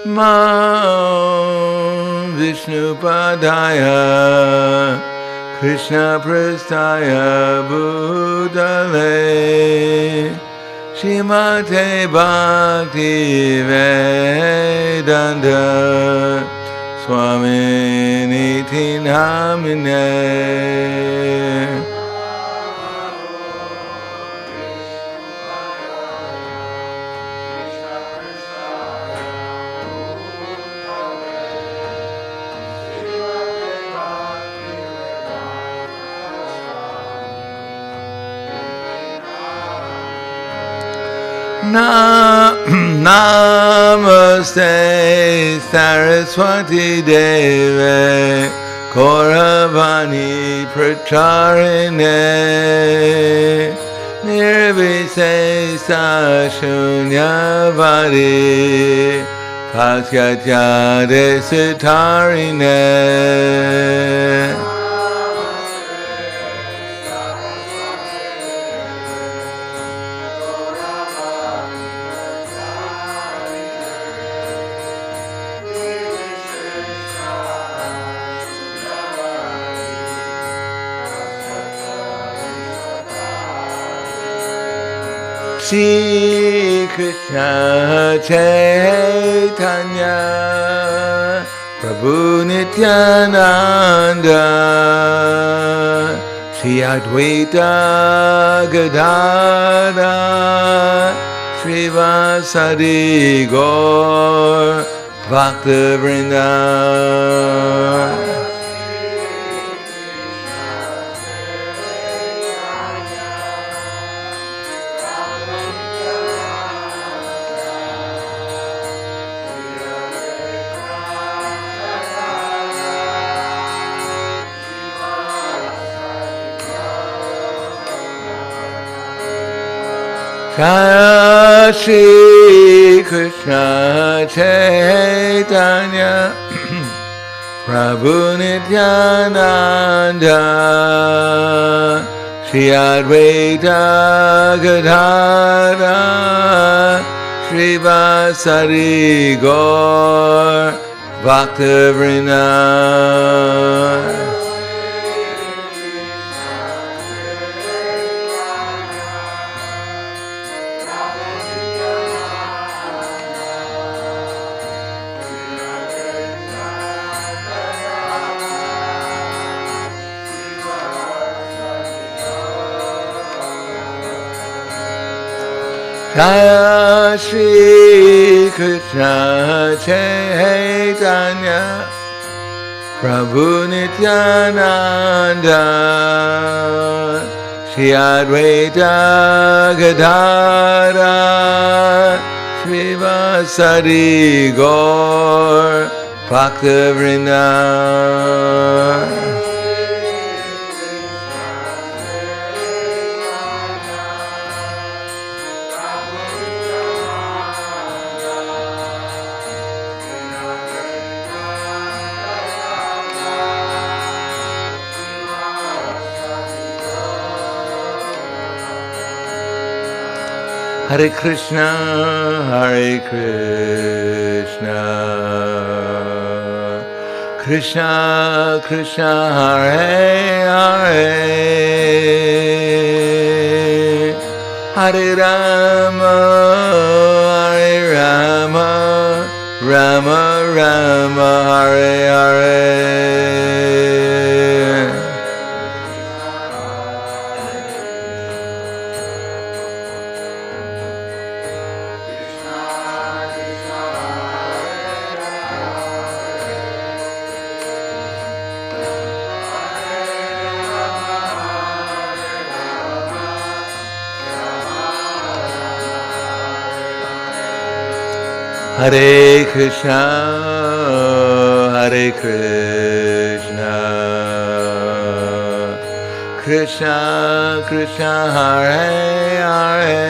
Mam Vishnupadaya Krishna Prastaya Bhutale Shrimate Bhakti Vedanta Swami Niti Namine. Namaste Saraswati Deve Kauravani Pracharine Nirvisesa Shunyavadi Pasyatya Desitarine. Shri Krishna Chaitanya Prabhu Nityananda Shri Advaita Gadadhara Shri Vasadi Gaur Bhakta Vrinda. Jaya Shri Krishna Chaitanya Prabhu Nityananda Shri Advaita Gadadhara Shri Vasadi Gaur Bhakta Vrinda. Jaya Shri Krishna Chaitanya Prabhu Nityananda Shri Advaita Gadadhara Shri Vasadi Gaur Bhakta Vrinda. Hare Krishna, Hare Krishna, Krishna Krishna, Hare Hare, Hare Rama, Hare Rama, Rama Rama, Hare Hare. Hare Krishna, Hare Krishna, Krishna Krishna, Hare Hare,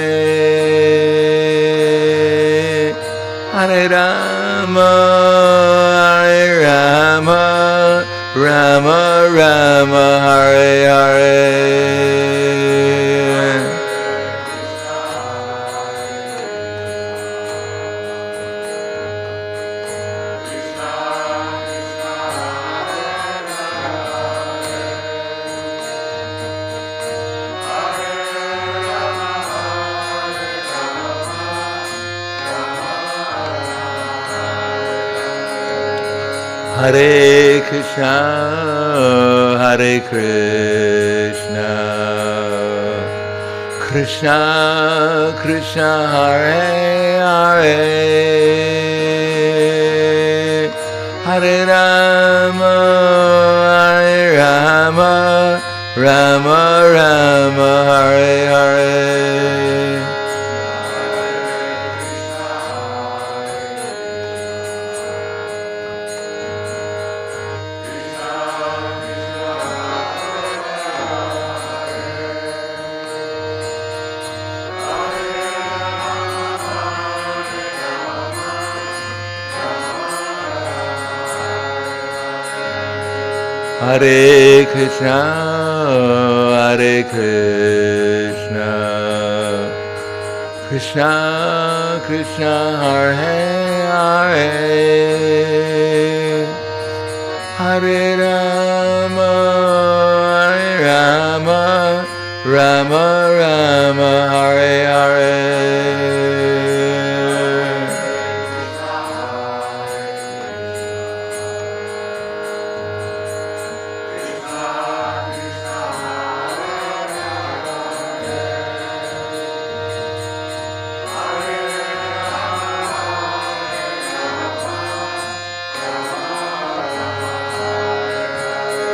Hare Rama, Hare Rama, Rama Rama, Hare Hare. Hare Krishna, Hare Krishna, Krishna Krishna, Hare Hare, Hare Rama, Hare Rama, Rama Rama, Hare Hare. Hare Krishna, Hare Krishna, Krishna Krishna, Hare Hare, Hare Rama, Hare Rama, Rama Rama, Hare Hare.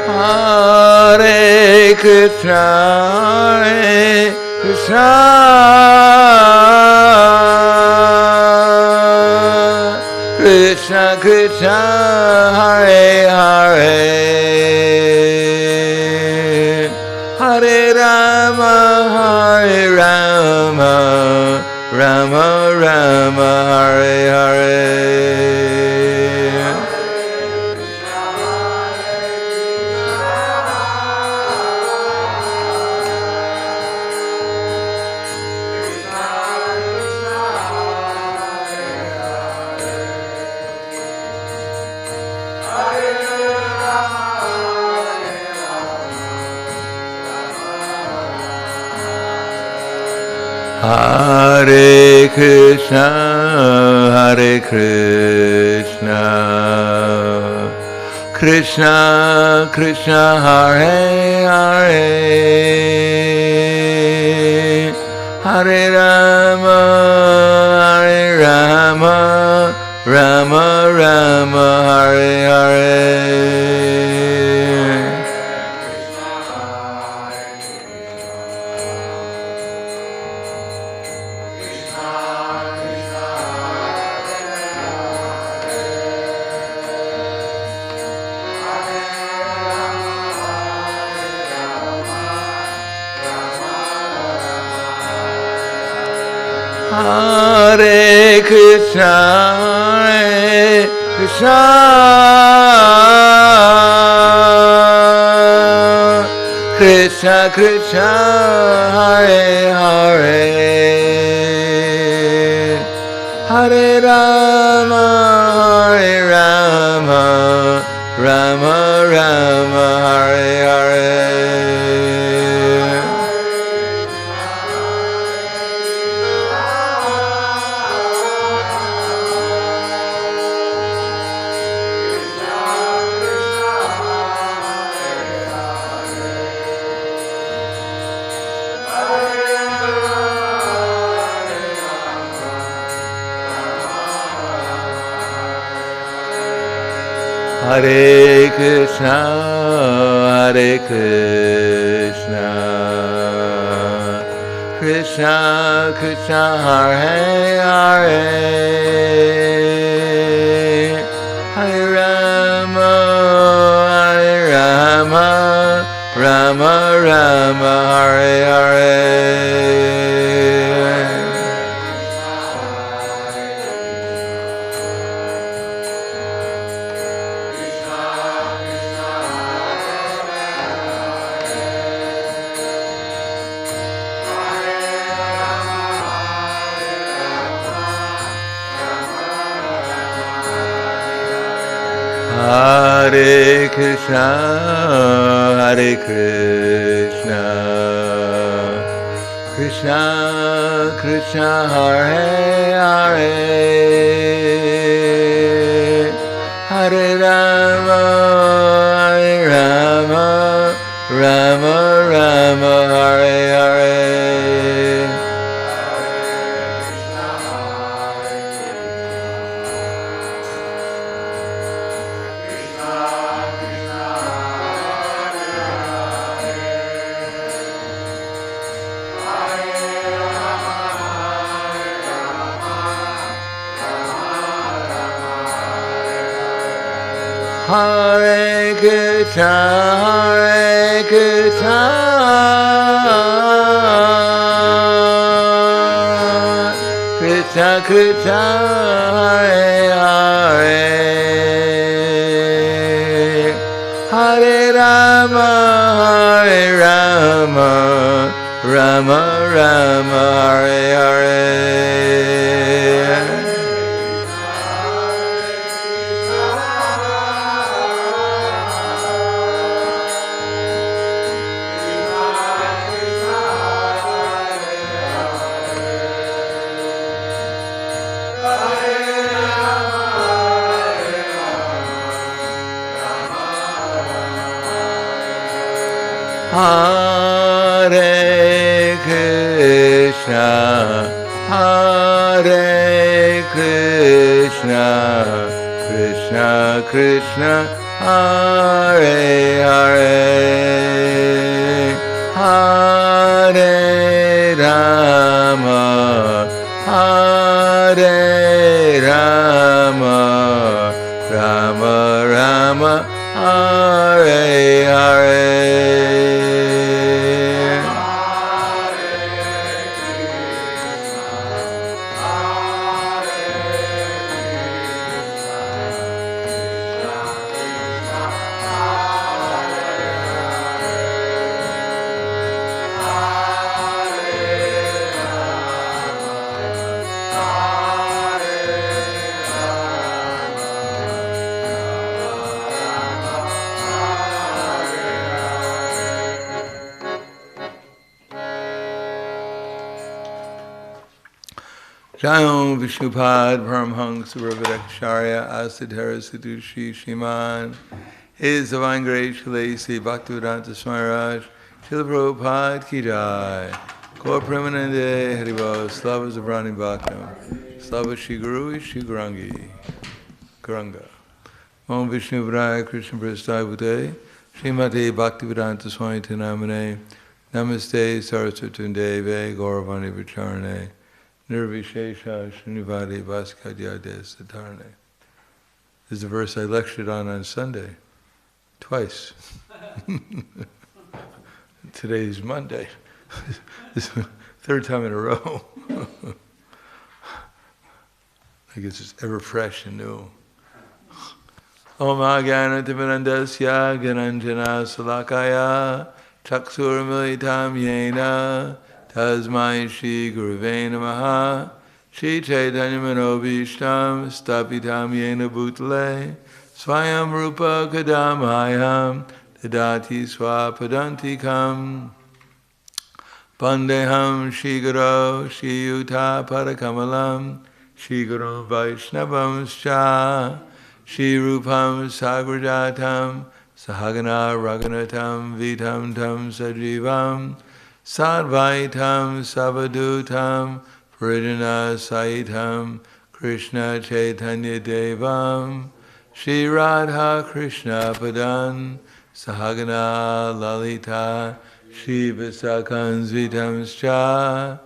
Hare Krishna, Hare Krishna, Krishna Krishna, Hare Hare, Hare Rama, Hare Rama, Rama Rama, Hare Hare. Hare Krishna, Hare Krishna, Krishna Krishna, Hare Hare, Hare Rama, Hare Rama, Rama Rama, Hare Hare. Hare Krishna, Hare Krishna, Krishna Krishna, Hare Hare, Hare Rama, Hare Rama, Rama Rama, Hare Hare. Hare Krishna, Hare Krishna, Krishna Krishna, Hare Hare, Hare Rama, Hare Rama, Rama Rama, Hare Hare. Hare Krishna, Hare Krishna, Krishna Krishna, Hare Hare, Hare Rama, Rama, Hare Hare. Hare Krishna, Hare Krishna, Krishna Krishna, Hare Hare, Hare Rama, Hare Rama, Rama Rama, Hare Hare. Hare Krishna, Hare Krishna, Krishna Krishna, Hare Hare, Hare Rama, Hare Rama, Rama Rama, Hare Hare. Jayam Vishnupad Paramhangsa Ravidakacharya Asadhara Sadushi Shiman His Divine Grace Shalai Sri Bhakti-Vedanta Swami Maharaj Srila Prabhupada Ki Jai Gaur Premanande Haribo Slava Zabrani Bhaktam Slava Shri Guru Shri Gurangi Guranga Om Vishnu Vraya Krishna Prasthaya Bhute Srimati Bhakti-Vedanta Swami Tinamane Namaste Saraswati Deve Gauravani Vicharane Nirvishesha Srinivadi Vaskadhyade Satarne. This is a verse I lectured on Sunday, twice. Today is Monday. This is the third time in a row. I guess it's ever fresh and new. Om Agyanativinandasya Gyananjana Salakaya Chaksur Militam Yena Tasmai Shri Guruve Namaha Shri Chaitanya Manobhishtam Stapitam Yena Bhutale Swayam Rupa Kadamayam Dadati Swapadantikam Pandeham Shri Guru Shri Yuta Parakamalam Shri Guru Vaishnavam Scha Shri Rupam Sagrajatam Sahagana Raghunatam Vitam Tam Sajivam Sadvaitam Savadutam Parijana Saitam Krishna Chaitanya Devam Shri Radha Krishna Padan Sahagana Lalita Shri Visakan Zvitam Scha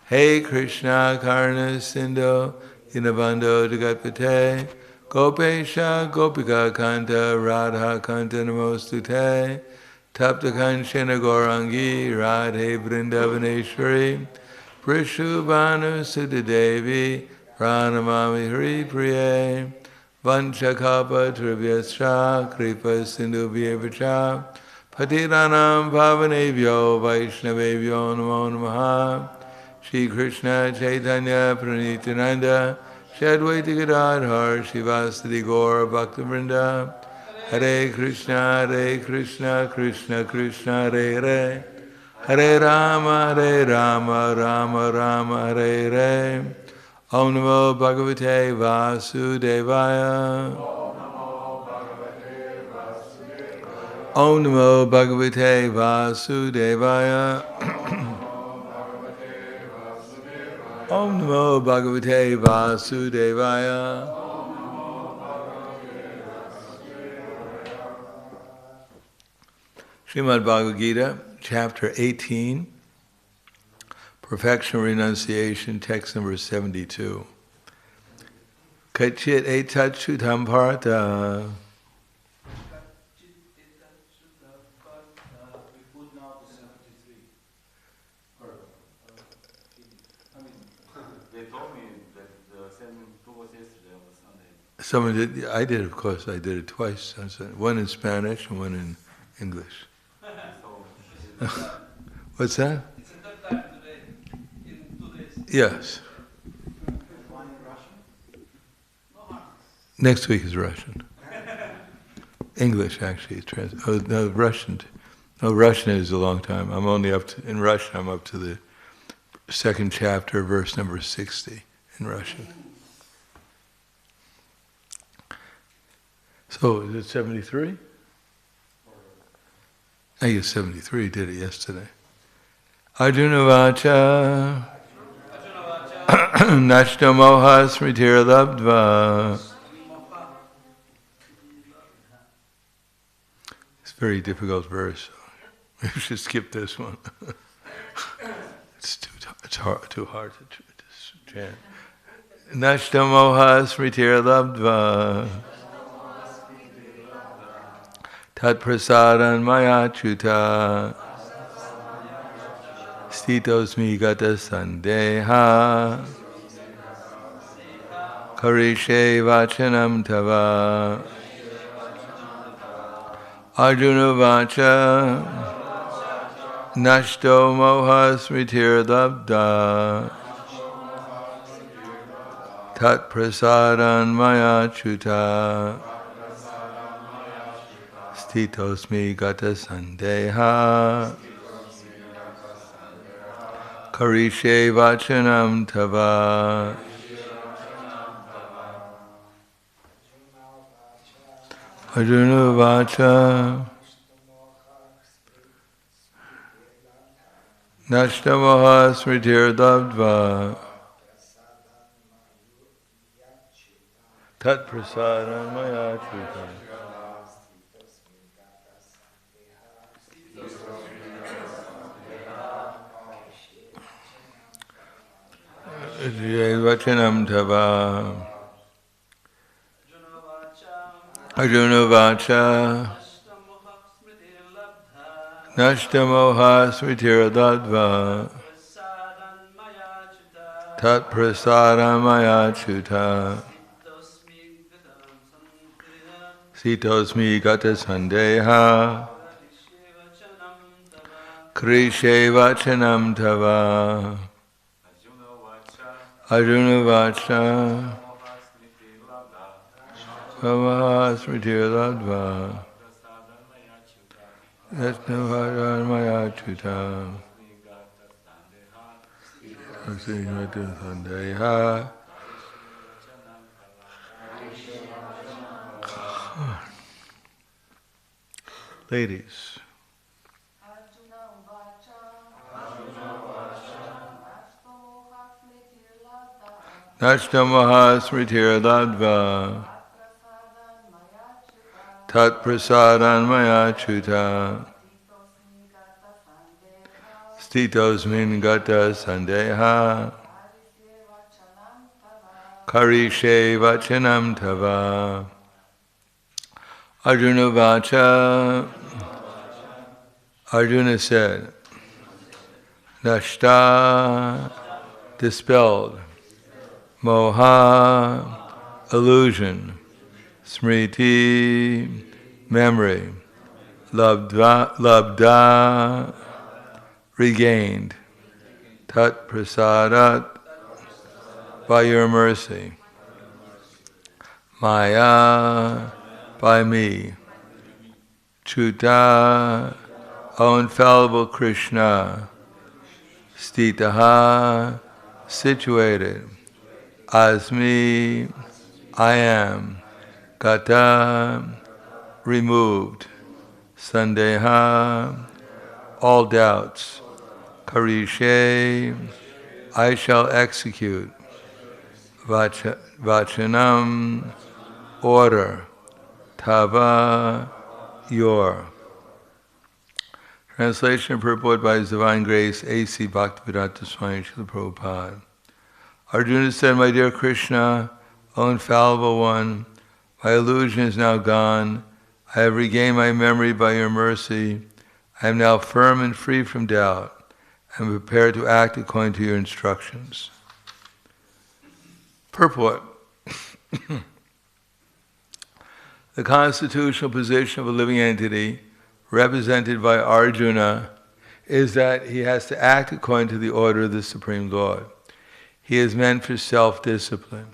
Hey Krishna Karna Sindhu Dinabando Jagatpate Gopesha Gopika Kanta Radha Kanta Namostute Tapta Kanchana Gaurangi Radhe Vrindavaneshwari Prishubhanu Siddhadevi Pranamami Hari Priye Vanchakapa Trivyascha Kripa Sindhu Vyevacha Patiranam Pavanebhyo Vaishnavebhyo Namo Namaha Shri Krishna Chaitanya Pranityananda Shri Advaita Gadadhar Shivasadi Gaura Bhaktivinoda Hare Krishna, Krishna Krishna, Hare Hare, Hare Rama, Rama Rama, Hare Hare. Om Namo Bhagavate Vasudevaya. Om Namo Bhagavate Vasudevaya. Om Namo Bhagavate Vasudevaya. Srimad-Bhagavatam, chapter 18, Perfection Renunciation, text number 72. Kachit etat shuddham partha. Someone did. I did, of course. I did it twice. One in Spanish and one in English. What's that? It's the third time today, in 2 days. Yes. One in Russian? No. Next week is Russian. English, actually. No, Russian. No, Russian is a long time. I'm only up to, in Russian, I'm up to the second chapter, verse number 60 in Russian. So, is it 73? I guess 73, did it yesterday. Arjuna Vacha Nashta Moha Smritir Labdva. It's a very difficult verse. So we should skip this one. It's too hard to chant. Nashta Moha Smritir Labdva. Tat prasadan maya chuta. Stitosmi gata sandeha. Karishe vachanam tava. Arjuna vacha. Nashto moha smritir labda. Tat prasadan maya chuta. Stitosmi gata sandeha. Karishe vachanam tava. Arjuna vacha. Nashtamoha smritir labdva. Tat prasadam maya chuta. Vachanam tava. Arjuna vacha. Nashtamoha smritir labdva. Tat prasadam maya chuta. Sitosmi gata sandeha. Krishe vachanam tava. Arjuna vacha. Vamaha smritir labdva. Yasnavadhan maya chuta. Asinvata sandeha. Ladies. Nashtamoha smritir labdva. Tat prasadan maya chuta. Stitosmin gata sandeha. Karishe vachanam tava. Arjuna vacha. Arjuna said, Nashta, dispelled. Moha, illusion. Smriti, memory. Labda, regained. Tat prasadat, by your mercy. Maya, by me. Chuta, O infallible Krishna. Stitaha, situated. Asmi, I am. Gata, removed. sandeha, all doubts. Karishe, I shall execute. Vachanam, order. Tava, your. Translation and purport by His Divine Grace, A.C. Bhakti-Vedanta Swami Srila Prabhupada. Arjuna said, my dear Krishna, O infallible one, my illusion is now gone. I have regained my memory by your mercy. I am now firm and free from doubt. I am prepared to act according to your instructions. Purport. The constitutional position of a living entity, represented by Arjuna, is that he has to act according to the order of the Supreme Lord. He is meant for self-discipline.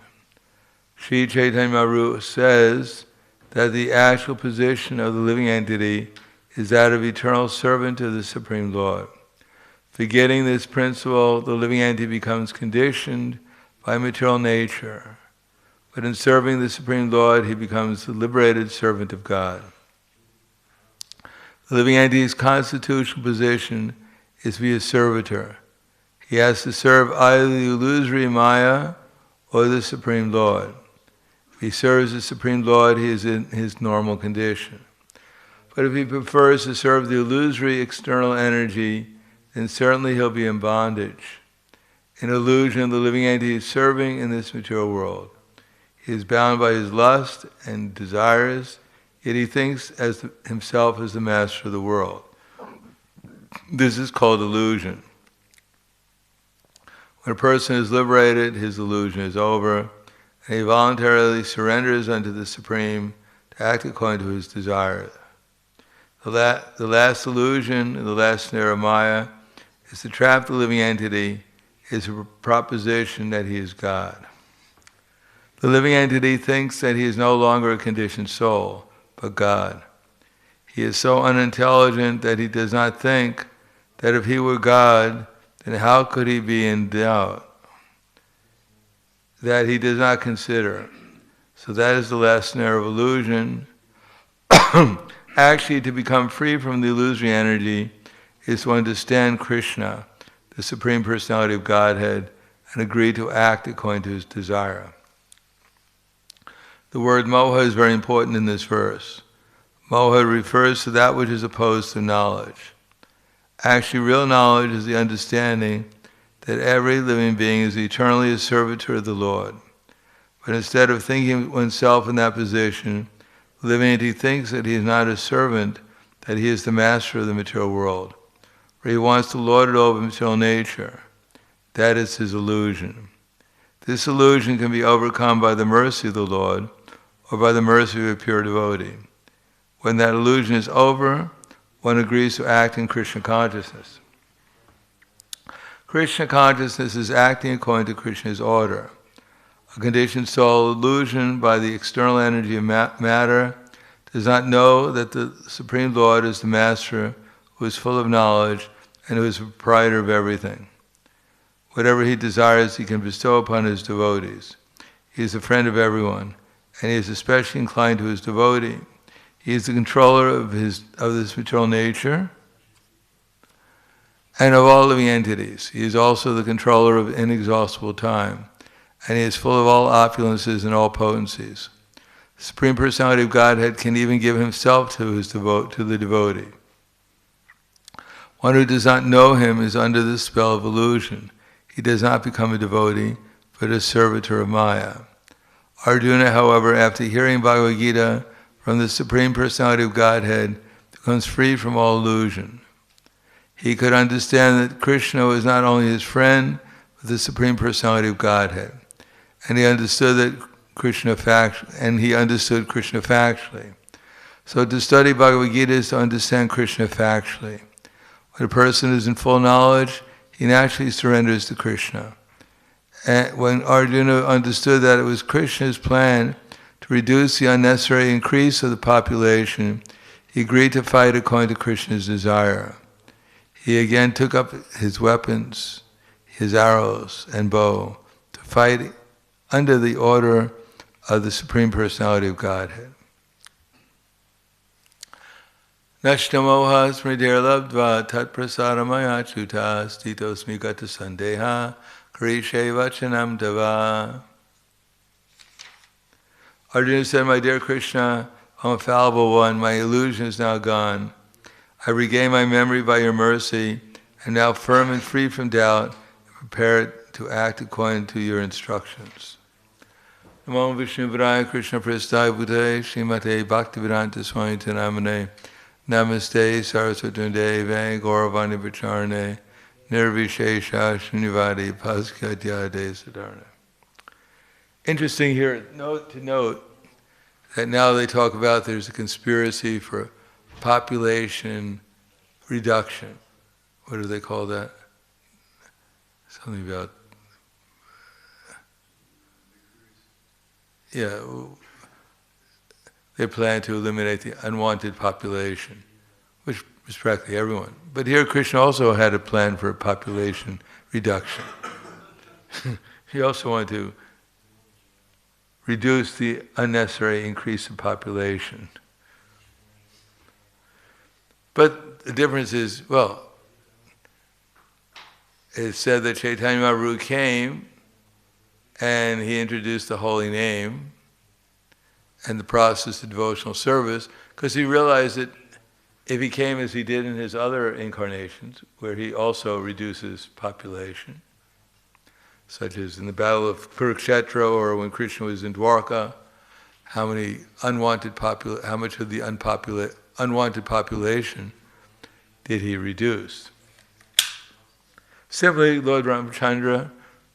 Sri Chaitanya Mahaprabhu says that the actual position of the living entity is that of eternal servant to the Supreme Lord. Forgetting this principle, the living entity becomes conditioned by material nature. But in serving the Supreme Lord, he becomes the liberated servant of God. The living entity's constitutional position is to be a servitor. He has to serve either the illusory Maya or the Supreme Lord. If he serves the Supreme Lord, he is in his normal condition. But if he prefers to serve the illusory external energy, then certainly he'll be in bondage. In illusion, the living entity is serving in this material world. He is bound by his lust and desires, yet he thinks as himself as the master of the world. This is called illusion. When a person is liberated, his illusion is over, and he voluntarily surrenders unto the Supreme to act according to his desire. The last illusion, the last snare of Maya, is to trap the living entity, is a proposition that he is God. The living entity thinks that he is no longer a conditioned soul, but God. He is so unintelligent that he does not think that if he were God, then how could he be in doubt? That he does not consider. So that is the last snare of illusion. Actually, to become free from the illusory energy is to understand Krishna, the Supreme Personality of Godhead, and agree to act according to his desire. The word moha is very important in this verse. Moha refers to that which is opposed to knowledge. Actually, real knowledge is the understanding that every living being is eternally a servitor of the Lord. But instead of thinking oneself in that position, the living entity thinks that he is not a servant, that he is the master of the material world, where he wants to lord it over material nature. That is his illusion. This illusion can be overcome by the mercy of the Lord, or by the mercy of a pure devotee. When that illusion is over, one agrees to act in Krishna consciousness. Krishna consciousness is acting according to Krishna's order. A conditioned soul illusioned by the external energy of matter does not know that the Supreme Lord is the Master who is full of knowledge and who is the proprietor of everything. Whatever he desires, he can bestow upon his devotees. He is a friend of everyone, and he is especially inclined to his devotee. He is the controller of this material nature and of all living entities. He is also the controller of inexhaustible time, and he is full of all opulences and all potencies. The Supreme Personality of Godhead can even give himself to the devotee. One who does not know him is under the spell of illusion. He does not become a devotee, but a servitor of Maya. Arjuna, however, after hearing Bhagavad Gita from the Supreme Personality of Godhead, becomes free from all illusion. He could understand that Krishna was not only his friend, but the Supreme Personality of Godhead. And he understood Krishna factually. So to study Bhagavad Gita is to understand Krishna factually. When a person is in full knowledge, he naturally surrenders to Krishna. And when Arjuna understood that it was Krishna's plan to reduce the unnecessary increase of the population, he agreed to fight according to Krishna's desire. He again took up his weapons, his arrows and bow, to fight under the order of the Supreme Personality of Godhead. Nashtamoha smritir labdva tat prasadamaya chuta stitosmi gata sandeha karishe vachanam dava. Arjuna said, my dear Krishna, I'm a fallible one, my illusion is now gone. I regain my memory by your mercy. I'm now firm and free from doubt, and prepared to act according to your instructions. Namo Vishnu Vidaya Krishna Prasthaya Bhutale Srimate Bhakti-Vedanta Swami Namane Namaste Saraswati Deve Gauravani Vicharane Nirvishesha Srinivadi Paskadyade Sadarna. Interesting here to note that now they talk about there's a conspiracy for population reduction. What do they call that? Something about, yeah, they plan to eliminate the unwanted population, which is practically everyone. But here Krishna also had a plan for population reduction. He also wanted to reduce the unnecessary increase in population. But the difference is, well, it's said that Chaitanya Mahaprabhu came and he introduced the holy name and the process of devotional service, because he realized that if he came as he did in his other incarnations, where he also reduces population, such as in the Battle of Kurukshetra or when Krishna was in Dwarka, how much of the unwanted population did he reduce? Simply, Lord Ramachandra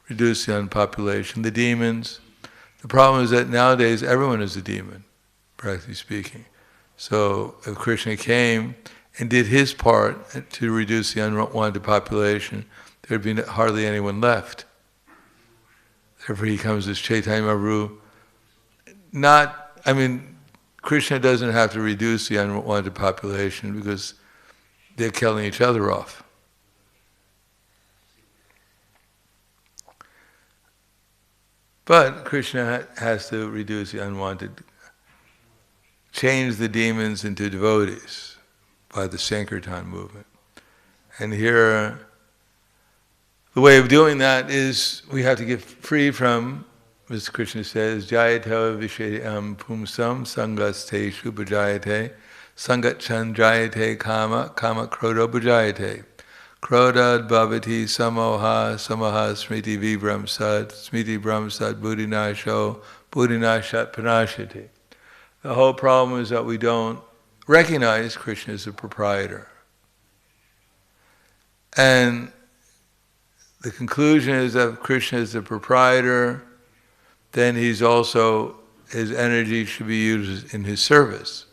reduced the unpopulation, the demons. The problem is that nowadays everyone is a demon, practically speaking. So if Krishna came and did his part to reduce the unwanted population, there'd be hardly anyone left. Therefore he comes as Chaitanya Mahaprabhu. Krishna doesn't have to reduce the unwanted population because they're killing each other off. But Krishna has to reduce the unwanted, change the demons into devotees by the Sankirtan movement. And here, the way of doing that is we have to get free from, as Krishna says, Jayata Vishayam Pumsam Sangasteshu Bhajayate Sangat Chandrayate Kama Kama Kroda Bhajayate Krodad Bhavati Samoha Samaha Smriti Vibram Sad Smriti Brahm Sad Buddhinasho Buddhinashat Panashati. The whole problem is that we don't recognize Krishna as a proprietor. And the conclusion is that if Krishna is the proprietor, then his energy should be used in his service.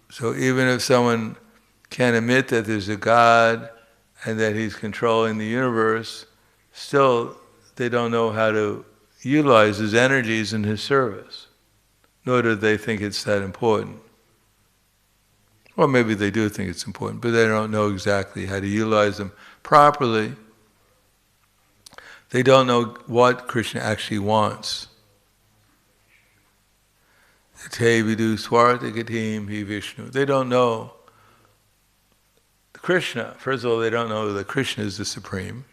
So even if someone can admit that there's a God and that he's controlling the universe, still they don't know how to utilize his energies in his service, nor do they think it's that important. Or maybe they do think it's important, but they don't know exactly how to utilize them properly. They don't know what Krishna actually wants. They don't know Krishna. First of all, they don't know that Krishna is the Supreme,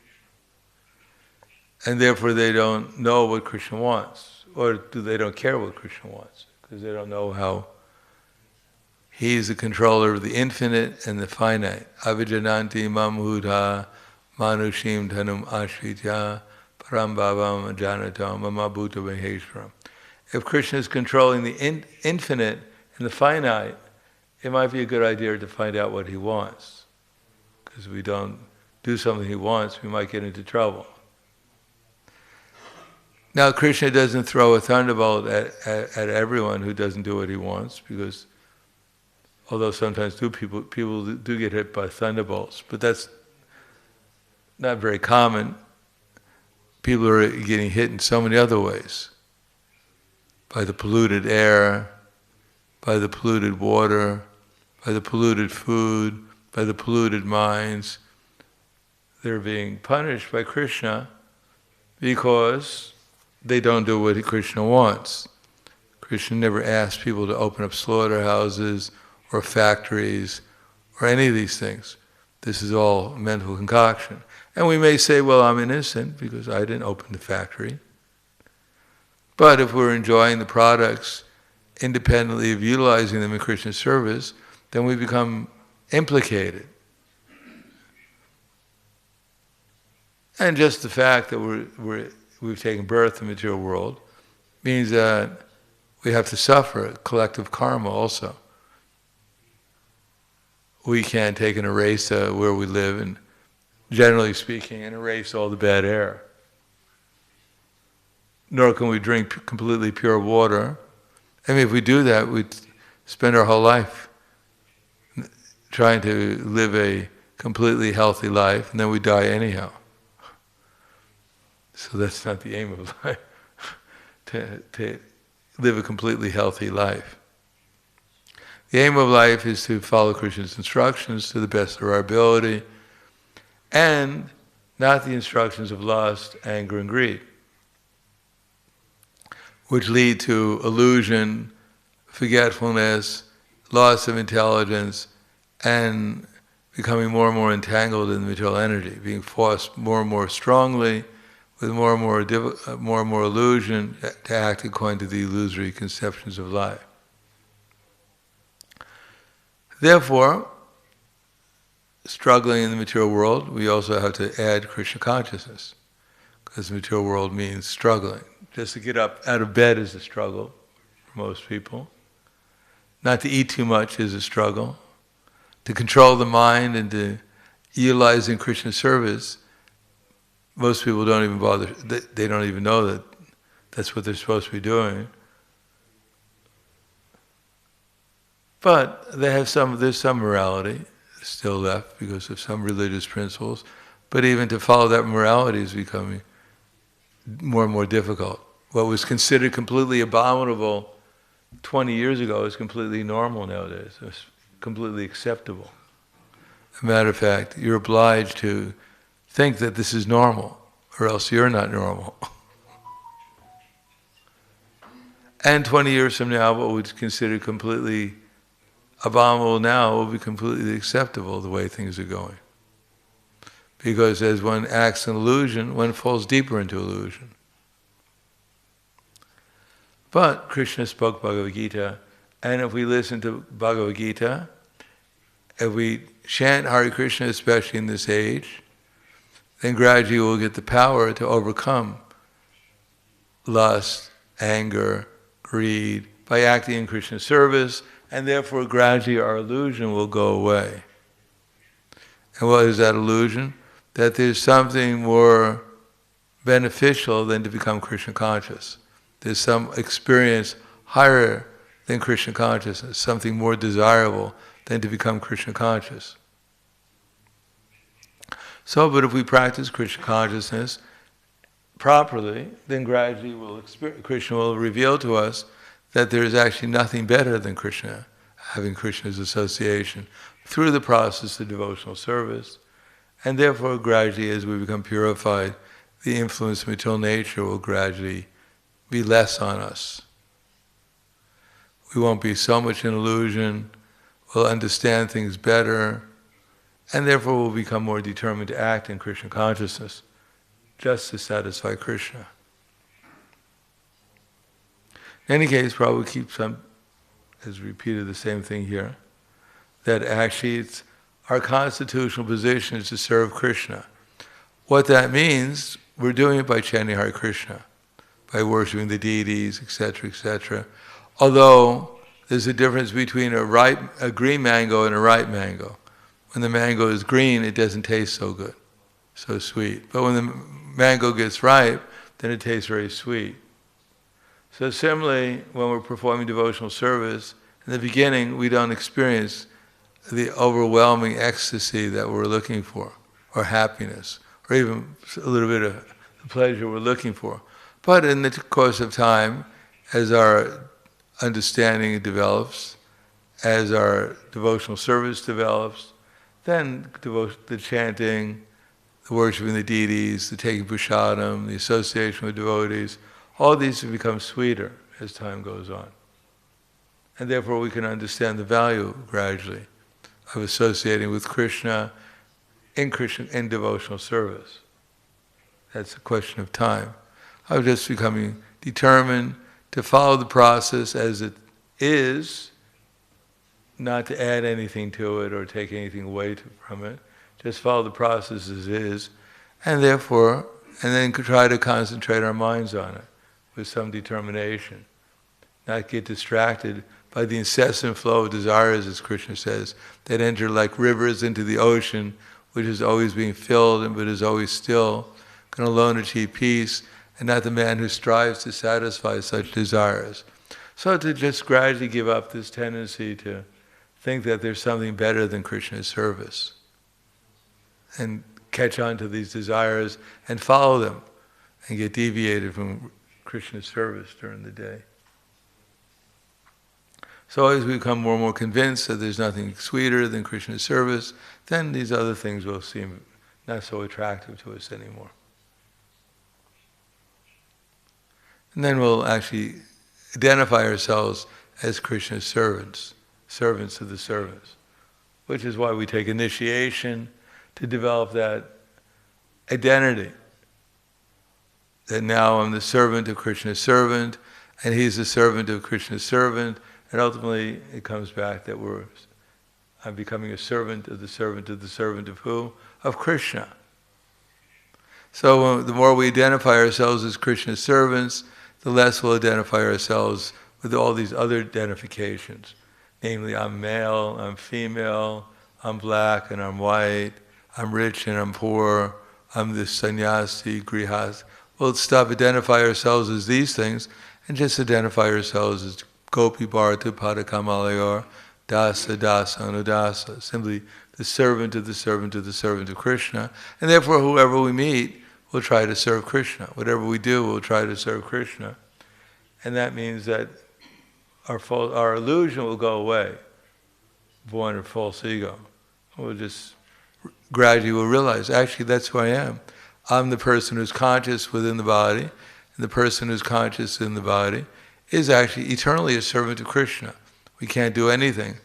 and therefore they don't know what Krishna wants, or they don't care what Krishna wants, because they don't know how he is the controller of the infinite and the finite. Avijananti mamudha manushim dhanum ashritya param bhavam ajanatam mama bhuta maheshwaram. If Krishna is controlling the infinite and the finite, it might be a good idea to find out what he wants. Because if we don't do something he wants, we might get into trouble. Now, Krishna doesn't throw a thunderbolt at everyone who doesn't do what he wants, because although sometimes people do get hit by thunderbolts, but that's not very common. People are getting hit in so many other ways. By the polluted air, by the polluted water, by the polluted food, by the polluted minds. They're being punished by Krishna because they don't do what Krishna wants. Krishna never asked people to open up slaughterhouses or factories or any of these things. This is all mental concoction. And we may say, well, I'm innocent because I didn't open the factory. But if we're enjoying the products independently of utilizing them in Krishna's service, then we become implicated. And just the fact that we've taken birth in the material world means that we have to suffer collective karma also. We can't take and erase where we live, and generally speaking, and erase all the bad air. Nor can we drink completely pure water. I mean, if we do that, we'd spend our whole life trying to live a completely healthy life, and then we die anyhow. So that's not the aim of life, to live a completely healthy life. The aim of life is to follow Krishna's instructions to the best of our ability, and not the instructions of lust, anger, and greed, which lead to illusion, forgetfulness, loss of intelligence, and becoming more and more entangled in the material energy, being forced more and more strongly, with more and more illusion, to act according to the illusory conceptions of life. Therefore, struggling in the material world, we also have to add Krishna consciousness, because the material world means struggling. Just to get up out of bed is a struggle for most people. Not to eat too much is a struggle. To control the mind and to utilize in Krishna's service, most people don't even bother, they don't even know that that's what they're supposed to be doing. But there's some morality still left because of some religious principles. But even to follow that morality is becoming more and more difficult. What was considered completely abominable 20 years ago is completely normal nowadays. It's completely acceptable. As a matter of fact, you're obliged to think that this is normal, or else you're not normal. And 20 years from now, what was considered completely abominable now will be completely acceptable the way things are going. Because as one acts in illusion, one falls deeper into illusion. But Krishna spoke Bhagavad Gita, and if we listen to Bhagavad Gita, if we chant Hare Krishna, especially in this age, then gradually we'll get the power to overcome lust, anger, greed, by acting in Krishna's service, and therefore gradually our illusion will go away. And what is that illusion? That there's something more beneficial than to become Krishna conscious. There's some experience higher than Krishna consciousness, something more desirable than to become Krishna conscious. So, but if we practice Krishna consciousness properly, then gradually Krishna will reveal to us that there is actually nothing better than Krishna, having Krishna's association through the process of devotional service. And therefore, gradually, as we become purified, the influence of material nature will gradually be less on us. We won't be so much in illusion, we'll understand things better, and therefore we'll become more determined to act in Krishna consciousness, just to satisfy Krishna. In any case, Prabhupada keeps has repeated the same thing here, that actually our constitutional position is to serve Krishna. What that means, we're doing it by chanting Hare Krishna, by worshiping the deities, etc., etc. Although there's a difference between a green mango and a ripe mango. When the mango is green, it doesn't taste so good, so sweet. But when the mango gets ripe, then it tastes very sweet. So similarly, when we're performing devotional service, in the beginning we don't experience the overwhelming ecstasy that we're looking for, or happiness, or even a little bit of the pleasure we're looking for. But in the course of time, as our understanding develops, as our devotional service develops, then the chanting, the worshiping the deities, the taking prasadam, the association with devotees, all these have become sweeter as time goes on. And therefore we can understand the value gradually of associating with Krishna in devotional service. That's a question of time. Of just becoming determined to follow the process as it is, not to add anything to it or take anything away from it. Just follow the process as is, and then try to concentrate our minds on it with some determination. Not get distracted by the incessant flow of desires, as Krishna says, that enter like rivers into the ocean, which is always being filled but is always still, can alone achieve peace, and not the man who strives to satisfy such desires. So to just gradually give up this tendency to think that there's something better than Krishna's service, and catch on to these desires and follow them, and get deviated from Krishna's service during the day. So as we become more and more convinced that there's nothing sweeter than Krishna's service, then these other things will seem not so attractive to us anymore. And then we'll actually identify ourselves as Krishna's servants of the servants, which is why we take initiation to develop that identity, that now I'm the servant of Krishna's servant, and he's the servant of Krishna's servant, and ultimately it comes back that I'm becoming a servant of the servant of the servant of who? Of Krishna. So the more we identify ourselves as Krishna's servants, the less we'll identify ourselves with all these other identifications. Namely, I'm male, I'm female, I'm black and I'm white, I'm rich and I'm poor, I'm this sannyasi, grihas. We'll stop identifying ourselves as these things and just identify ourselves as Gopi Bharata Padakamalayar, Dasa Dasa Anudasa, simply the servant of the servant of the servant of Krishna. And therefore, whoever we meet, we'll try to serve Krishna. Whatever we do, we'll try to serve Krishna. And that means that our illusion will go away, born of false ego. We'll just gradually will realize, actually, that's who I am. I'm the person who's conscious within the body, and the person who's conscious in the body is actually eternally a servant of Krishna. We can't do anything,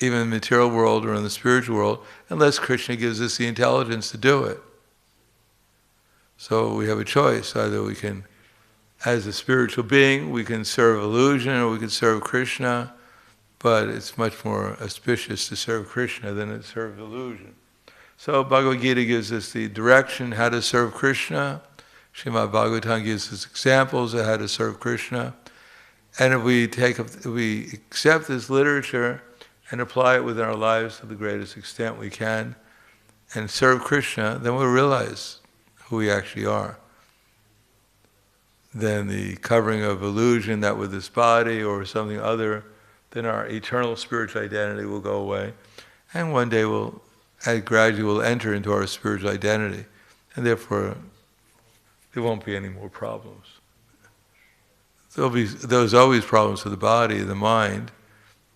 even in the material world or in the spiritual world, unless Krishna gives us the intelligence to do it. So we have a choice. Either we can, as a spiritual being, we can serve illusion or we can serve Krishna, but it's much more auspicious to serve Krishna than to serve illusion. So Bhagavad Gita gives us the direction how to serve Krishna. Srimad-Bhagavatam gives us examples of how to serve Krishna. And if we accept this literature and apply it within our lives to the greatest extent we can, and serve Krishna, then we'll realize who we actually are. Then the covering of illusion that with this body or something other than our eternal spiritual identity will go away. And one day gradually we'll enter into our spiritual identity. And therefore, there won't be any more problems. There's always problems for the body, the mind,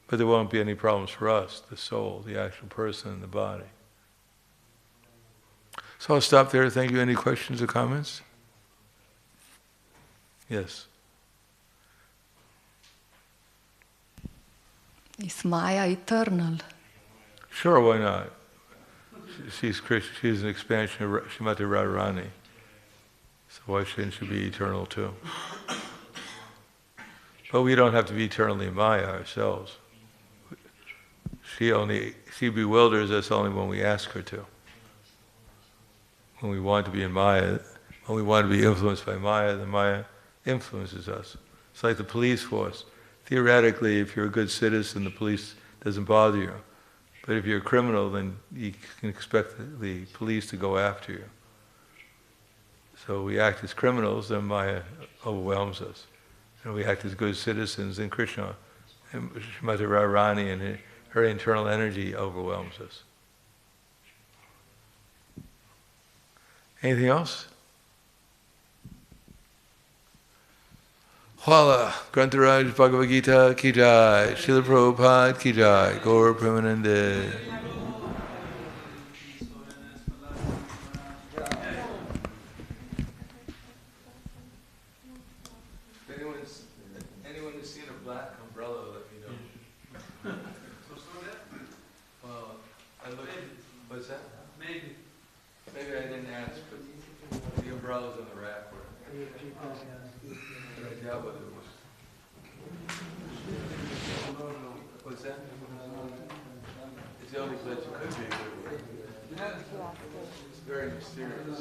but there won't be any problems for us, the soul, the actual person in the body. So I'll stop there. Thank you. Any questions or comments? Yes. Is Maya eternal? Sure, why not? She's an expansion of Srimati Radharani. So why shouldn't she be eternal too? But we don't have to be eternally Maya ourselves. She bewilders us only when we ask her to. When we want to be in Maya, when we want to be influenced by Maya, then Maya influences us. It's like the police force. Theoretically, if you're a good citizen, the police doesn't bother you. But if you're a criminal, then you can expect the police to go after you. So we act as criminals, then Maya overwhelms us. And we act as good citizens, then Krishna, and Srimati Radharani and her internal energy overwhelms us. Anything else? Hwala, Grantaraj Bhagavad Gita ki jai, Srila Prabhupada ki jai, Gaur Premanande. Anyone who's seen a black umbrella, let me know. Maybe. Maybe I didn't ask, but the umbrellas on the rack were. But I doubt whether it was. What's that? It's the only place it could be. But it's very mysterious.